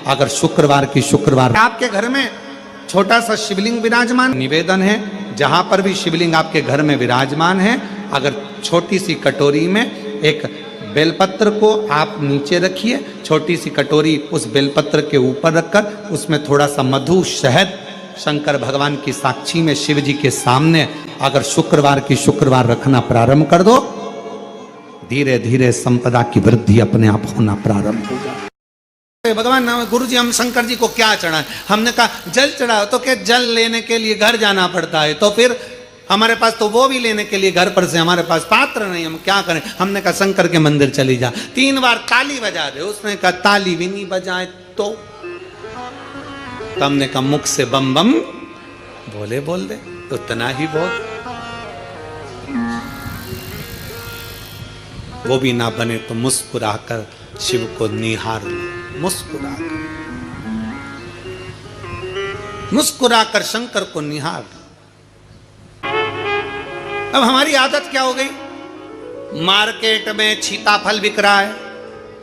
अगर शुक्रवार की शुक्रवार आपके घर में छोटा सा शिवलिंग विराजमान, निवेदन है जहां पर भी शिवलिंग आपके घर में विराजमान है, अगर छोटी सी कटोरी में एक बेलपत्र को आप नीचे रखिए, छोटी सी कटोरी उस बेलपत्र के ऊपर रखकर उसमें थोड़ा सा मधु शहद शंकर भगवान की साक्षी में शिव जी के सामने अगर शुक्रवार की शुक्रवार रखना प्रारंभ कर दो, धीरे धीरे संपदा की वृद्धि अपने आप होना प्रारंभ हो जाए। भगवान गुरु जी हम शंकर जी को क्या चढ़ाएं? हमने कहा जल चढ़ाओ, तो क्या जल लेने के लिए घर जाना पड़ता है, तो फिर हमारे पास तो वो भी लेने के लिए घर पर से हमारे पास पात्र नहीं, हम क्या करें? हमने कहा शंकर के मंदिर चली जा, 3 बार ताली बजा दे। उसने कहा ताली भी नहीं बजाए तो हमने कहा मुख से बम बम बोले बोल दे, उतना ही बोल। वो भी ना बने तो मुस्कुराकर शिव को निहार लो, मुस्कुराकर शंकर को निहार लो। अब हमारी आदत क्या हो गई? मार्केट में सीताफल बिक रहा है,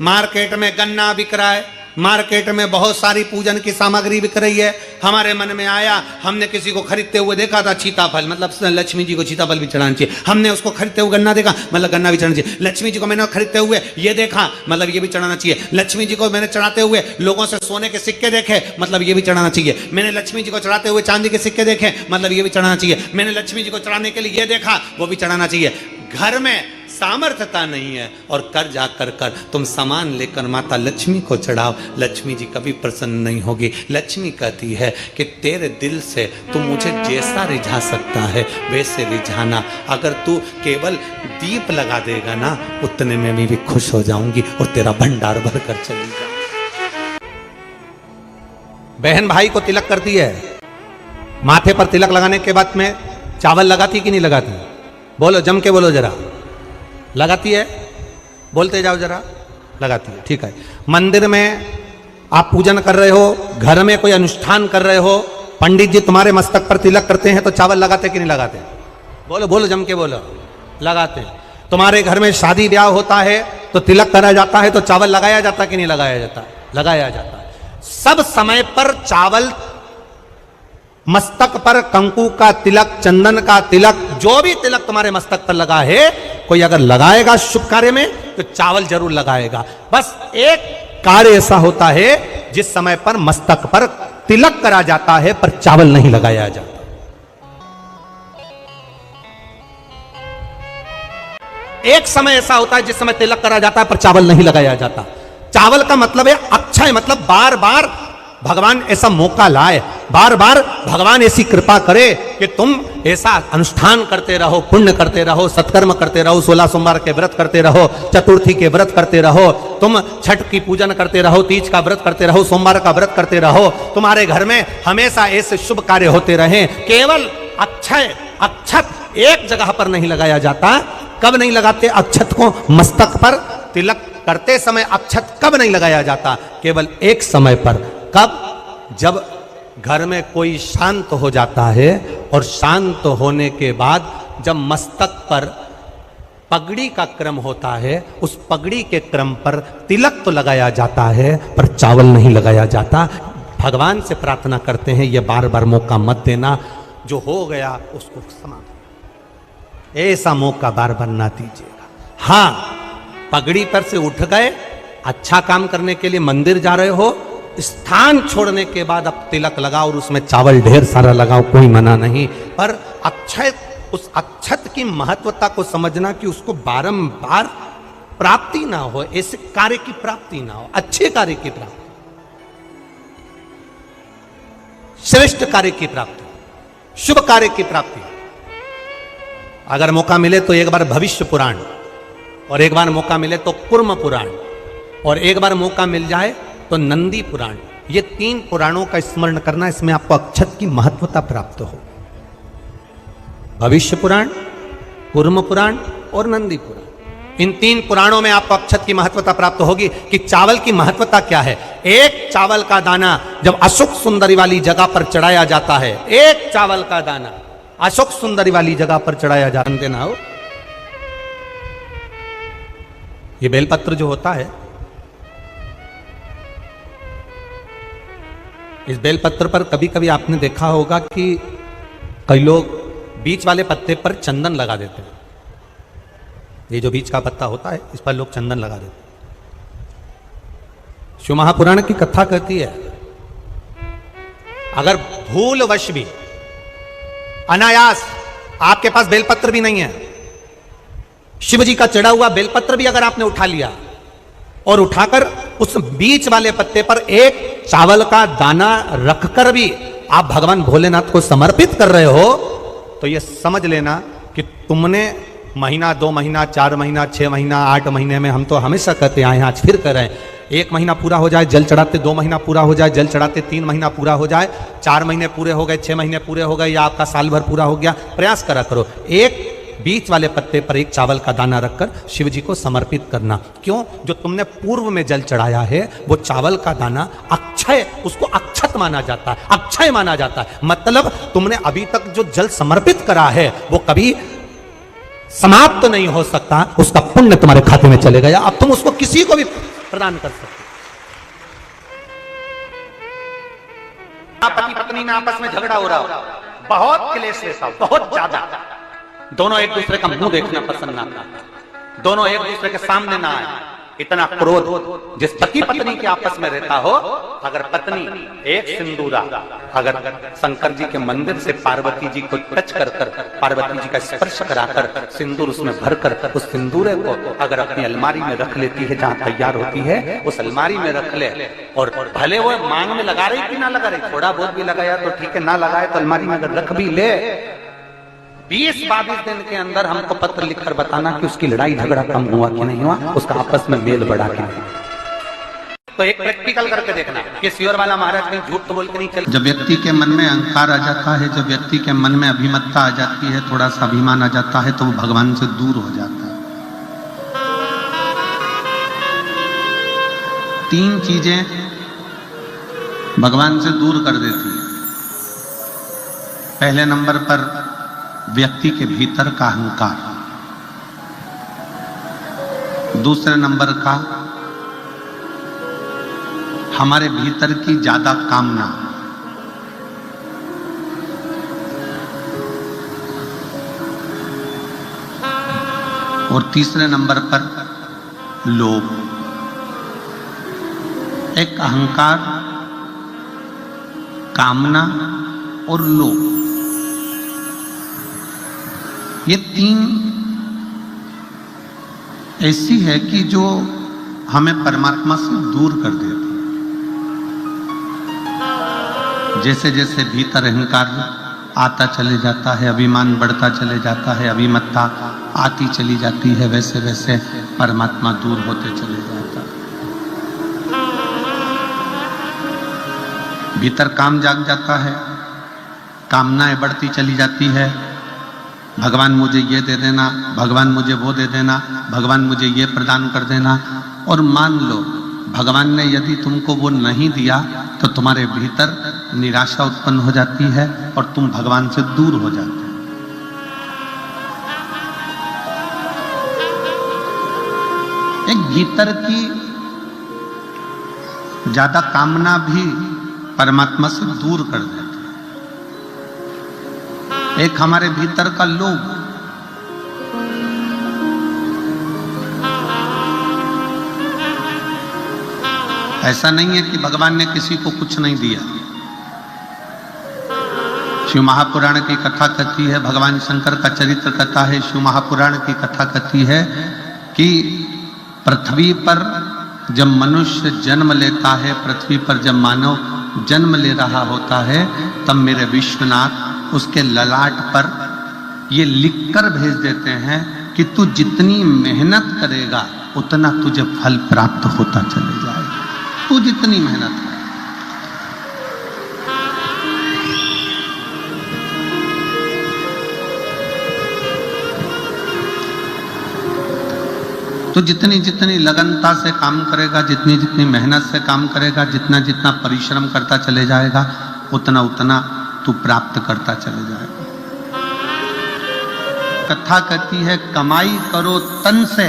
मार्केट में गन्ना बिक रहा है, मार्केट में बहुत सारी पूजन की सामग्री बिक रही है। हमारे मन में आया, हमने किसी को खरीदते हुए देखा था सीताफल, मतलब लक्ष्मी जी को सीताफल भी चढ़ाना चाहिए। हमने उसको खरीदते हुए गन्ना देखा, मतलब गन्ना भी चढ़ाना चाहिए। लक्ष्मी जी को मैंने खरीदते हुए ये देखा, मतलब ये भी चढ़ाना चाहिए। लक्ष्मी जी को मैंने चढ़ाते हुए लोगों से सोने के सिक्के देखे, मतलब ये भी चढ़ाना चाहिए। मैंने लक्ष्मी जी को चढ़ाते हुए चांदी के सिक्के देखे, मतलब ये भी चढ़ाना चाहिए। मैंने लक्ष्मी जी को चढ़ाने के लिए ये देखा, वो भी चढ़ाना चाहिए। घर में सामर्थ्यता नहीं है और कर जा कर तुम सामान लेकर माता लक्ष्मी को चढ़ाओ, लक्ष्मी जी कभी प्रसन्न नहीं होगी। लक्ष्मी कहती है कि तेरे दिल से तू मुझे जैसा रिझा सकता है वैसे रिझाना, अगर तू केवल दीप लगा देगा ना उतने में मैं भी खुश हो जाऊंगी और तेरा भंडार भर कर चली जाऊंगी। बहन भाई को तिलक करती है, माथे पर तिलक लगाने के बाद में चावल लगाती कि नहीं लगाती? बोलो, जम के बोलो जरा। लगाती है? बोलते जाओ जरा। लगाती है, ठीक है। मंदिर में आप पूजन कर रहे हो, घर में कोई अनुष्ठान कर रहे हो, पंडित जी तुम्हारे मस्तक पर तिलक करते हैं तो चावल लगाते कि नहीं लगाते? बोलो बोलो, जम के बोलो। लगाते हैं। तुम्हारे घर में शादी ब्याह होता है तो तिलक करा जाता है तो चावल लगाया जाता कि नहीं लगाया जाता? लगाया जाता है। सब समय पर चावल, मस्तक पर कंकु का तिलक, चंदन का तिलक, जो भी तिलक तुम्हारे मस्तक पर लगा है, कोई अगर लगाएगा शुभ कार्य में तो चावल जरूर लगाएगा। बस एक कार्य ऐसा होता है जिस समय पर मस्तक पर तिलक करा जाता है पर चावल नहीं लगाया जाता। एक समय ऐसा होता है जिस समय तिलक करा जाता है पर चावल नहीं लगाया जाता। चावल का मतलब है अक्षय, मतलब बार बार भगवान ऐसा मौका लाए, बार बार भगवान ऐसी कृपा करे कि तुम ऐसा अनुष्ठान करते रहो, पुण्य करते रहो, सत्कर्म करते रहो, 16 सोमवार के व्रत करते रहो, चतुर्थी के व्रत करते रहो, तुम छठ की पूजन करते रहो, तीज का व्रत करते रहो, सोमवार का व्रत करते रहो। तुम्हारे घर में हमेशा ऐसे शुभ कार्य होते रहे। केवल अक्षय, अक्षत एक जगह पर नहीं लगाया जाता। कब नहीं लगाते अक्षत को? मस्तक पर तिलक करते समय अक्षत कब नहीं लगाया जाता? केवल एक समय पर। कब? जब घर में कोई शांत हो जाता है और शांत होने के बाद जब मस्तक पर पगड़ी का क्रम होता है, उस पगड़ी के क्रम पर तिलक तो लगाया जाता है पर चावल नहीं लगाया जाता। भगवान से प्रार्थना करते हैं ये बार बार मौका मत देना, जो हो गया उसको समाप्त, ऐसा मौका बार बार ना दीजिएगा। हाँ, पगड़ी पर से उठ गए, अच्छा काम करने के लिए मंदिर जा रहे हो, स्थान छोड़ने के बाद अब तिलक लगाओ और उसमें चावल ढेर सारा लगाओ, कोई मना नहीं। पर अक्षय, उस अक्षत की महत्वता को समझना कि उसको बारंबार प्राप्ति ना हो, ऐसे कार्य की प्राप्ति ना हो, अच्छे कार्य की प्राप्ति, श्रेष्ठ कार्य की प्राप्ति, शुभ कार्य की प्राप्ति। अगर मौका मिले तो एक बार भविष्य पुराण, और एक बार मौका मिले तो कुर्म पुराण, और एक बार मौका मिल जाए तो नंदी पुराण। ये 3 पुराणों का स्मरण करना, इसमें आपको अक्षत की महत्वता प्राप्त हो। भविष्य पुराण, कुर्म पुराण और नंदी पुराण, इन 3 पुराणों में आपको अक्षत की महत्वता प्राप्त होगी कि चावल की महत्वता क्या है। एक चावल का दाना जब अशोक सुंदरी वाली जगह पर चढ़ाया जाता है, एक चावल का दाना अशोक सुंदरी वाली जगह पर चढ़ाया जानते ना हो, ये बेलपत्र जो होता है इस बेलपत्र पर कभी कभी आपने देखा होगा कि कई लोग बीच वाले पत्ते पर चंदन लगा देते हैं। ये जो बीच का पत्ता होता है इस पर लोग चंदन लगा देते हैं। शिव महापुराण की कथा कहती है, अगर भूलवश भी अनायास आपके पास बेलपत्र भी नहीं है, शिव जी का चढ़ा हुआ बेलपत्र भी अगर आपने उठा लिया और उठाकर उस बीच वाले पत्ते पर एक चावल का दाना रखकर भी आप भगवान भोलेनाथ को समर्पित कर रहे हो, तो यह समझ लेना कि तुमने महीना, 2 महीना, 4 महीना, 6 महीना, 8 महीने में, हम तो हमेशा कहते आए हैं, आज फिर कर रहे हैं, 1 महीना पूरा हो जाए जल चढ़ाते, 2 महीना पूरा हो जाए जल चढ़ाते, 3 महीना पूरा हो जाए, 4 महीने पूरे हो गए, 6 महीने पूरे हो गए, या आपका साल भर पूरा हो गया, प्रयास करा करो एक बीच वाले पत्ते पर एक चावल का दाना रखकर शिव जी को समर्पित करना। क्यों? जो तुमने पूर्व में जल चढ़ाया है वो चावल का दाना अक्षय, उसको अक्षत माना जाता है, अक्षय माना जाता है। मतलब तुमने अभी तक जो जल समर्पित करा है वो कभी समाप्त तो नहीं हो सकता, उसका पुण्य तुम्हारे खाते में चले गया, अब तुम उसको किसी को भी प्रदान कर सकते। पति पत्नी में आपस में झगड़ा हो रहा हो, बहुत क्लेश लेता हो, बहुत ज्यादा, दोनों एक दूसरे का मुंह देखना पसंद ना करते, दोनों एक दूसरे के सामने ना आए, इतना क्रोध जिस पति पत्नी के आपस में रहता हो, अगर पत्नी एक सिंदूरा अगर शंकर जी के मंदिर से पार्वती जी को टच कर कर, पार्वती जी का स्पर्श कराकर सिंदूर उसमें भरकर उस सिंदूरे को अगर अपनी अलमारी में रख लेती है, जहां तैयार होती है उस अलमारी में रख ले, और भले वो मांग में लगा रही कि ना लगा रही, थोड़ा बहुत भी लगाया तो ठीक है, ना लगाए तो अलमारी में अगर रख भी ले, 20-22 दिन के अंदर हमको पत्र लिखकर बताना कि उसकी लड़ाई झगड़ा कम हुआ कि नहीं हुआ, उसका आपस में मेल बढ़ा कि नहीं। तो एक प्रैक्टिकल करके देखना कि सियोर वाला महाराज कहीं झूठ तो बोल के नहीं चल। जब व्यक्ति के मन में अहंकार आ जाता है, जब व्यक्ति के मन में अभिमत्ता आ जाती है, थोड़ा सा अभिमान आ जाता है, तो वो भगवान से दूर हो जाता है। 3 चीजें भगवान से दूर कर देती है। पहले नंबर पर व्यक्ति के भीतर का अहंकार, दूसरे नंबर का हमारे भीतर की ज्यादा कामना, और तीसरे नंबर पर लोभ। एक अहंकार, कामना और लोभ, ये 3 ऐसी है कि जो हमें परमात्मा से दूर कर देती है। जैसे जैसे भीतर अहंकार आता चले जाता है, अभिमान बढ़ता चले जाता है, अभिमत्ता आती चली जाती है, वैसे वैसे परमात्मा दूर होते चले जाता है। भीतर काम जाग जाता है, कामनाएं बढ़ती चली जाती है, भगवान मुझे ये दे देना, भगवान मुझे वो दे देना, भगवान मुझे ये प्रदान कर देना। और मान लो भगवान ने यदि तुमको वो नहीं दिया तो तुम्हारे भीतर निराशा उत्पन्न हो जाती है और तुम भगवान से दूर हो जाते हो। एक भीतर की ज्यादा कामना भी परमात्मा से दूर कर देती है। एक हमारे भीतर का लोभ, ऐसा नहीं है कि भगवान ने किसी को कुछ नहीं दिया। शिव महापुराण की कथा कहती है, भगवान शंकर का चरित्र कथा है, शिव महापुराण की कथा कहती है कि पृथ्वी पर जब मनुष्य जन्म लेता है, पृथ्वी पर जब मानव जन्म ले रहा होता है, तब मेरे विश्वनाथ उसके ललाट पर ये लिखकर भेज देते हैं कि तू जितनी मेहनत करेगा उतना तुझे फल प्राप्त होता चले जाएगा। तू जितनी मेहनत करे, तो जितनी जितनी लगनता से काम करेगा, जितनी जितनी मेहनत से काम करेगा, जितना जितना परिश्रम करता चले जाएगा, उतना उतना तू प्राप्त करता चले जाएगा। कथा कहती है, कमाई करो तन से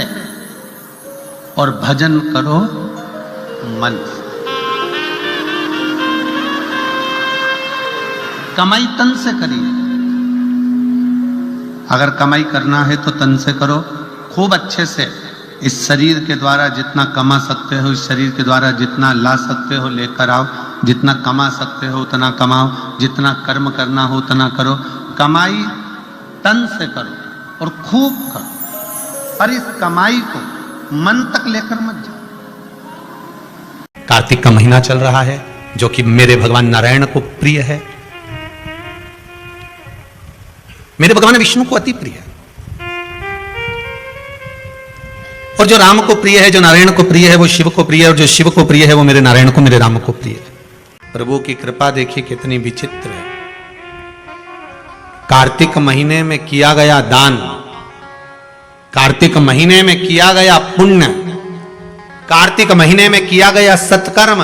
और भजन करो मन से। कमाई तन से करिए। अगर कमाई करना है तो तन से करो, खूब अच्छे से। इस शरीर के द्वारा जितना कमा सकते हो, इस शरीर के द्वारा जितना ला सकते हो लेकर आओ। जितना कमा सकते हो उतना कमाओ, जितना कर्म करना हो उतना करो। कमाई तन से करो और खूब करो, पर इस कमाई को मन तक लेकर मत जाओ। कार्तिक का महीना चल रहा है जो कि मेरे भगवान नारायण को प्रिय है, मेरे भगवान विष्णु को अति प्रिय है। और जो राम को प्रिय है, जो नारायण को प्रिय है, वो शिव को प्रिय है, और जो शिव को प्रिय है वो मेरे नारायण को, मेरे राम को प्रिय है। प्रभु की कृपा देखिए कितनी विचित्र है। कार्तिक महीने में किया गया दान, कार्तिक महीने में किया गया पुण्य, कार्तिक महीने में किया गया सत्कर्म,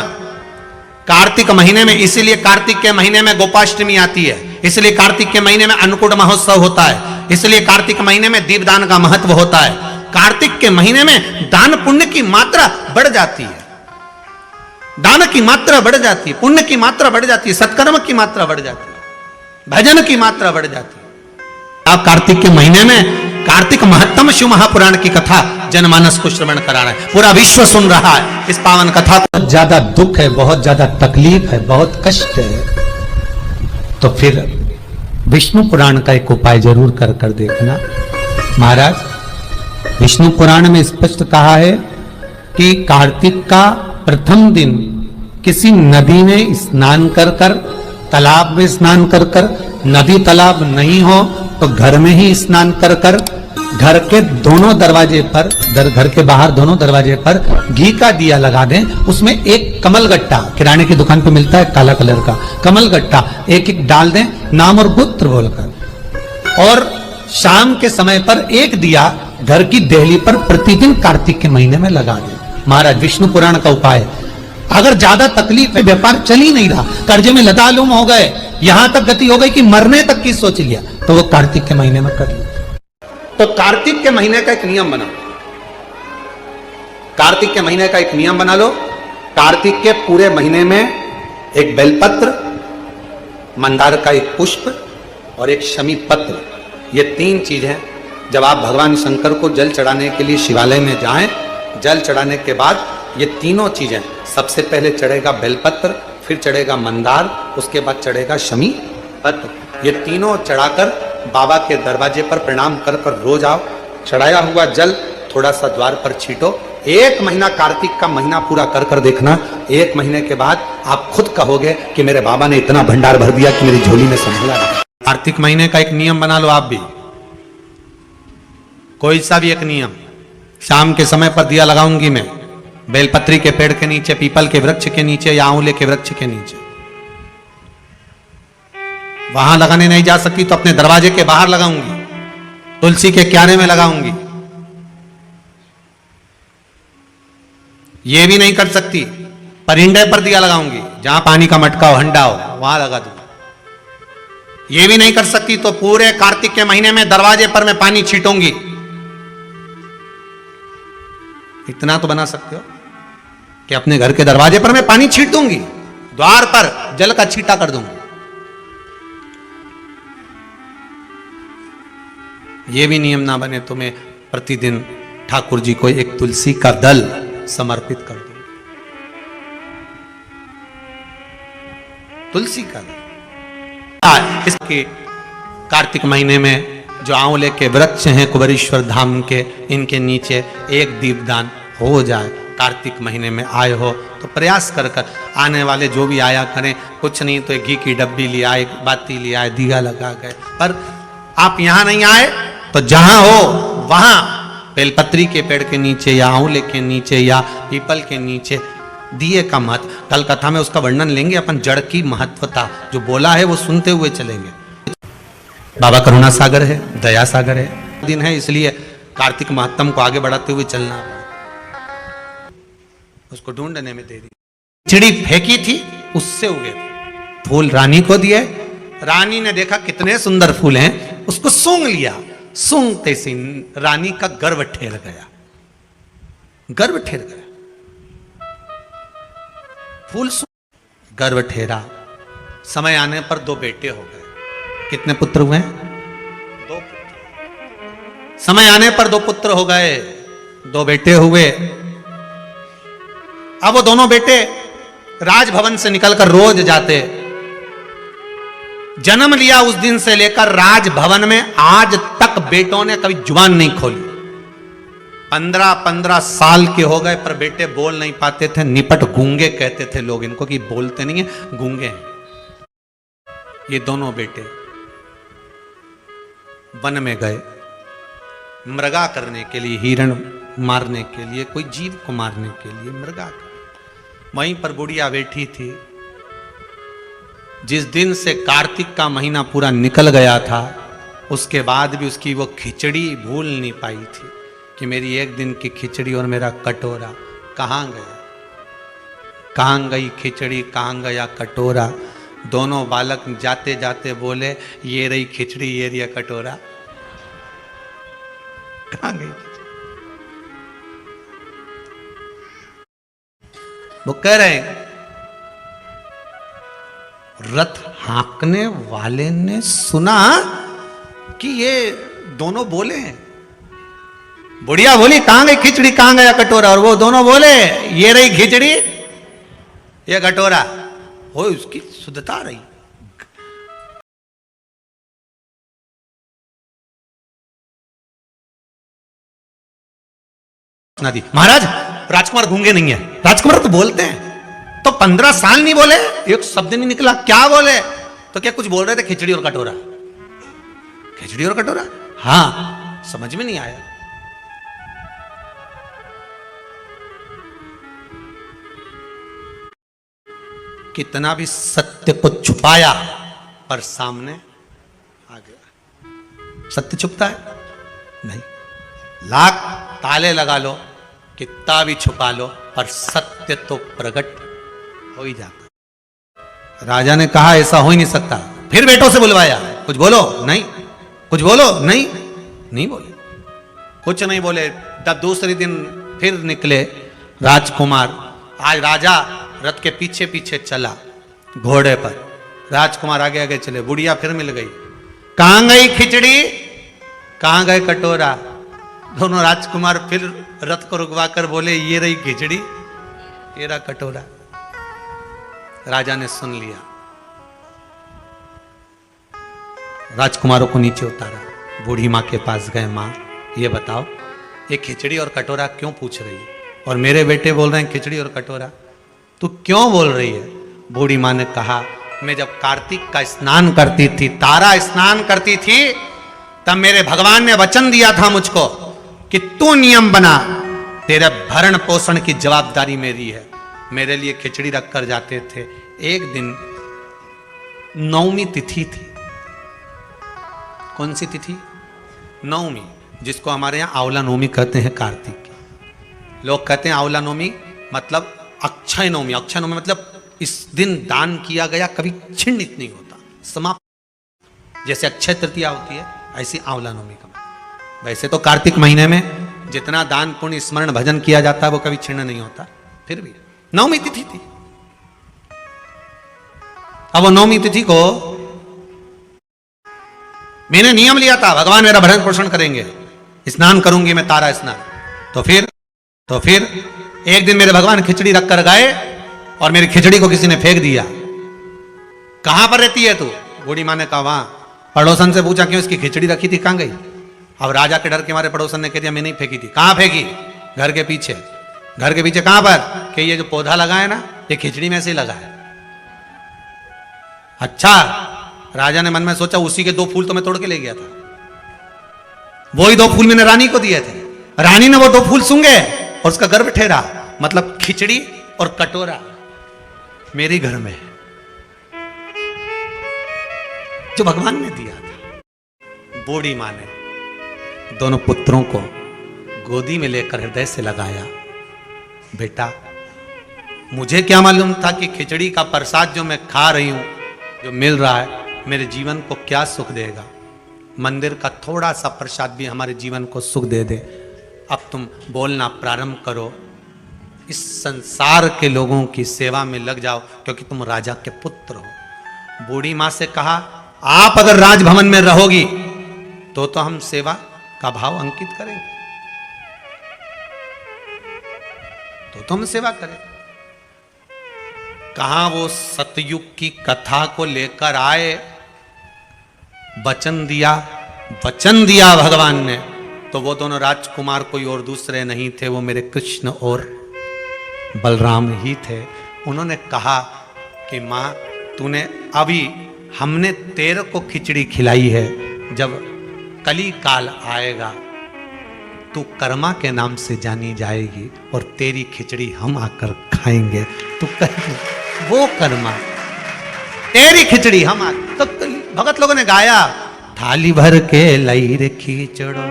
कार्तिक महीने में, इसीलिए कार्तिक के महीने में गोपाष्टमी आती है, इसलिए कार्तिक के महीने में अन्नकूट महोत्सव होता है, इसलिए कार्तिक महीने में दीपदान का महत्व होता है। कार्तिक के महीने में दान पुण्य की मात्रा बढ़ जाती है, दान की मात्रा बढ़ जाती है, पुण्य की मात्रा बढ़ जाती है, सत्कर्म की मात्रा बढ़ जाती है, भजन की मात्रा बढ़ जाती है। आप कार्तिक के महीने में कार्तिक महत्तम शिव महापुराण की कथा जनमानस को श्रवण करा रहे हैं, पूरा विश्व सुन रहा है इस पावन कथा को। बहुत ज्यादा दुख है, बहुत ज्यादा तकलीफ है, बहुत कष्ट है, तो फिर विष्णु पुराण का एक उपाय जरूर कर कर देखना। महाराज, विष्णु पुराण में स्पष्ट कहा है कि कार्तिक का प्रथम दिन किसी नदी में स्नान कर कर, तालाब में स्नान कर कर, नदी तालाब नहीं हो तो घर में ही स्नान कर कर, घर के दोनों दरवाजे पर, घर के बाहर दोनों दरवाजे पर घी का दिया लगा दें, उसमें एक कमल गट्टा, किराने की दुकान पे मिलता है काला कलर का कमल गट्टा, एक एक डाल दें नाम और गोत्र बोलकर, और शाम के समय पर एक दिया घर की देहली पर प्रतिदिन कार्तिक के महीने में लगा दें। महाराज, विष्णु पुराण का उपाय। अगर ज्यादा तकलीफ है, व्यापार चल ही नहीं रहा, कर्जे में लतालुम हो गए, यहां तक गति हो गई कि मरने तक की सोच लिया, तो वो कार्तिक के महीने में कर लिया। तो कार्तिक के महीने का एक नियम बना, कार्तिक के महीने का एक नियम बना लो। कार्तिक के पूरे महीने में एक बेलपत्र, मंदार का एक पुष्प और एक शमी पत्र, ये 3 चीज हैं। जब आप भगवान शंकर को जल चढ़ाने के लिए शिवालय में जाएं, जल चढ़ाने के बाद ये तीनों चीजें, सबसे पहले चढ़ेगा बेलपत्र, फिर चढ़ेगा मंदार, उसके बाद चढ़ेगा शमी पत्र। ये तीनों चढ़ाकर बाबा के दरवाजे पर प्रणाम कर कर रोज आओ। चढ़ाया हुआ जल थोड़ा सा द्वार पर छीटो। 1 महीना कार्तिक का महीना पूरा कर कर देखना। 1 महीने के बाद आप खुद कहोगे कि मेरे बाबा ने इतना भंडार भर दिया कि मेरी झोली में संभला नहीं। कार्तिक महीने का एक नियम बना लो आप भी, कोई सा भी एक नियम। शाम के समय पर दिया लगाऊंगी मैं बेलपत्री के पेड़ के नीचे, पीपल के वृक्ष के नीचे या आंवले के वृक्ष के नीचे। वहां लगाने नहीं जा सकती तो अपने दरवाजे के बाहर लगाऊंगी, तुलसी के क्यारे में लगाऊंगी। ये भी नहीं कर सकती, परिंदे पर दिया लगाऊंगी, जहां पानी का मटका हो, हंडा हो, वहां लगा दूंगी। ये भी नहीं कर सकती तो पूरे कार्तिक के महीने में दरवाजे पर मैं पानी छीटूंगी। इतना तो बना सकते हो कि अपने घर के दरवाजे पर मैं पानी छीट दूंगी, द्वार पर जल का छींटा कर दूंगी। ये भी नियम ना बने तो मैं प्रतिदिन ठाकुर जी को एक तुलसी का दल समर्पित कर दूंगी। तुलसी का दल। इसके कार्तिक महीने में जो आंवले के वृक्ष हैं कुबेरेश्वर धाम के, इनके नीचे एक दीपदान हो जाए। कार्तिक महीने में आए हो तो प्रयास कर कर आने वाले जो भी आया करें, कुछ नहीं तो एक घी की डब्बी ले आए, बाती ले आए, दिया लगा गए। पर आप यहां नहीं आए तो जहां हो वहां बेलपत्री के पेड़ के नीचे या आंवले के नीचे या पीपल के नीचे दिए का महत्व, कल कथा में उसका वर्णन लेंगे अपन। जड़ की महत्वता जो बोला है वो सुनते हुए चलेंगे। बाबा करुणा सागर है, दया सागर है, दिन है, इसलिए कार्तिक महत्तम को आगे बढ़ाते हुए चलना। उसको ढूंढने में देरी, चिड़ी फेंकी थी उससे उगे थे। फूल रानी को दिए, रानी ने देखा कितने सुंदर फूल हैं, उसको सूंघ लिया। सूंघते से रानी का गर्व ठेर गया, गर्व ठेर गया। फूल गर्व ठेरा, समय आने पर 2 बेटे हो गए। कितने पुत्र हुए? 2 पुत्र। समय आने पर 2 पुत्र हो गए, 2 बेटे हुए। अब वो दोनों बेटे राजभवन से निकलकर रोज जाते। जन्म लिया उस दिन से लेकर राजभवन में आज तक बेटों ने कभी जुबान नहीं खोली। 15-15 साल के हो गए पर बेटे बोल नहीं पाते थे। निपट गूंगे कहते थे लोग इनको, कि बोलते नहीं है, गूंगे हैं। ये दोनों बेटे वन में गए मृगा करने के लिए, हिरण मारने के लिए, कोई जीव को मारने के लिए मृगा कर। वहीं पर बुढ़िया बैठी थी। जिस दिन से कार्तिक का महीना पूरा निकल गया था, उसके बाद भी उसकी वो खिचड़ी भूल नहीं पाई थी कि मेरी एक दिन की खिचड़ी और मेरा कटोरा कहाँ गया, कहाँ गई खिचड़ी, कहाँ गया कटोरा। दोनों बालक जाते जाते बोले, ये रही खिचड़ी, ये रही कटोरा, कहाँ गई खिचड़ी? वो कह रहे हैं, रथ हाँकने वाले ने सुना कि ये दोनों बोले हैं। बुढ़िया बोली, कहां गई खिचड़ी, कहां गया कटोरा? और वो दोनों बोले, ये रही खिचड़ी, ये कटोरा। हो उसकी शुद्धता रही। महाराज राजकुमार गूंगे नहीं है। राजकुमार तो बोलते हैं। तो 15 साल नहीं बोले, एक शब्द नहीं निकला। क्या बोले? तो क्या कुछ बोल रहे थे? खिचड़ी और कटोरा, खिचड़ी और कटोरा। हाँ, समझ में नहीं आया। कितना भी सत्य को छुपाया पर सामने आ गया। सत्य छुपता है? नहीं। लाख ताले लगा लो, कितना भी छुपा लो, पर सत्य तो प्रकट हो ही जाता। राजा ने कहा ऐसा हो ही नहीं सकता। फिर बेटों से बुलवाया, कुछ बोलो। नहीं। कुछ बोलो। नहीं। नहीं बोले, कुछ नहीं बोले। तब दूसरे दिन फिर निकले राजकुमार। आज राजा रथ के पीछे पीछे चला घोड़े पर, राजकुमार आगे आगे चले। बुढ़िया फिर मिल गई। कहां गई खिचड़ी, कहां गए कटोरा? दोनों राजकुमार फिर रथ को रुकवा कर बोले, ये रही खिचड़ी, ये रहा कटोरा। राजा ने सुन लिया। राजकुमारों को नीचे उतारा, बूढ़ी माँ के पास गए। माँ, ये बताओ, ये खिचड़ी और कटोरा क्यों पूछ रही है? और मेरे बेटे बोल रहे हैं खिचड़ी और कटोरा, तू क्यों बोल रही है? बूढ़ी माँ ने कहा, मैं जब कार्तिक का स्नान करती थी, तारा स्नान करती थी, तब मेरे भगवान ने वचन दिया था मुझको कि तू नियम बना, तेरे भरण पोषण की जवाबदारी मेरी है। मेरे लिए खिचड़ी रख कर जाते थे। एक दिन नवमी तिथि थी। कौन सी तिथि? नवमी, जिसको हमारे यहाँ आंवला नवमी कहते हैं। कार्तिक की लोग कहते हैं आंवला नवमी मतलब अक्षय नवमी। अक्षय नवमी मतलब इस दिन दान किया गया कभी छिन्नित नहीं होता, समाप्त। जैसे अक्षय तृतीया होती है, ऐसी आंवला नवमी का। वैसे तो कार्तिक महीने में जितना दान पुण्य स्मरण भजन किया जाता है वो कभी छिन्न नहीं होता, फिर भी नवमी तिथि थी। अब वो नवमी तिथि को मैंने नियम लिया था, भगवान मेरा भरण पोषण करेंगे, स्नान करूंगी मैं, तारा स्नान। तो फिर एक दिन मेरे भगवान खिचड़ी रख कर गए और मेरी खिचड़ी को किसी ने फेंक दिया। कहां पर रहती है तू? बूढ़ी माँ ने कहा वहां। पड़ोसन से पूछा, क्यों? इसकी खिचड़ी रखी थी, कहां गई? अब राजा के डर के मारे पड़ोसन ने कह दिया, मैं नहीं फेंकी थी। कहां फेंकी? घर के पीछे। घर के पीछे कहां पर? कि ये जो पौधा लगा है ना, ये खिचड़ी में से ही लगा है। अच्छा, राजा ने मन में सोचा, उसी के 2 फूल तो मैं तोड़ के ले गया था, वही 2 फूल मैंने रानी को दिए थे। रानी ने वो 2 फूल सूंघे और उसका गर्भ ठहरा। मतलब खिचड़ी और कटोरा मेरे घर में है, जो भगवान ने दिया था। बूढ़ी मां ने दोनों पुत्रों को गोदी में लेकर हृदय से लगाया। बेटा, मुझे क्या मालूम था कि खिचड़ी का प्रसाद जो मैं खा रही हूं, जो मिल रहा है, मेरे जीवन को क्या सुख देगा। मंदिर का थोड़ा सा प्रसाद भी हमारे जीवन को सुख दे दे। अब तुम बोलना प्रारंभ करो, इस संसार के लोगों की सेवा में लग जाओ, क्योंकि तुम राजा के पुत्र हो। बूढ़ी मां से कहा, आप अगर राजभवन में रहोगी तो हम सेवा का भाव अंकित करेंगे, तो हम सेवा करें। कहां वो सतयुग की कथा को लेकर आए, वचन दिया भगवान ने, तो वो दोनों राजकुमार कोई और दूसरे नहीं थे, वो मेरे कृष्ण और बलराम ही थे। उन्होंने कहा कि मां, तूने अभी, हमने तेरे को खिचड़ी खिलाई है, जब कली काल आएगा तू कर्मा के नाम से जानी जाएगी और तेरी खिचड़ी हम आकर खाएंगे। तू वो कर्मा, तेरी खिचड़ी हम तो भगत लोगों ने गाया, थाली भर के लई रे खिचड़ो,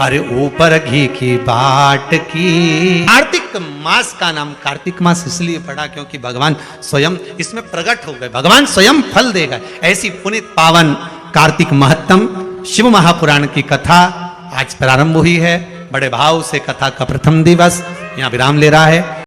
अरे ऊपर घी की बाट की। कार्तिक मास का नाम कार्तिक मास इसलिए पड़ा क्योंकि भगवान स्वयं इसमें प्रकट हो गए, भगवान स्वयं फल देगा। ऐसी पुनित पावन कार्तिक महत्तम शिव महापुराण की कथा आज प्रारंभ हुई है। बड़े भाव से कथा का प्रथम दिवस यहाँ विराम ले रहा है।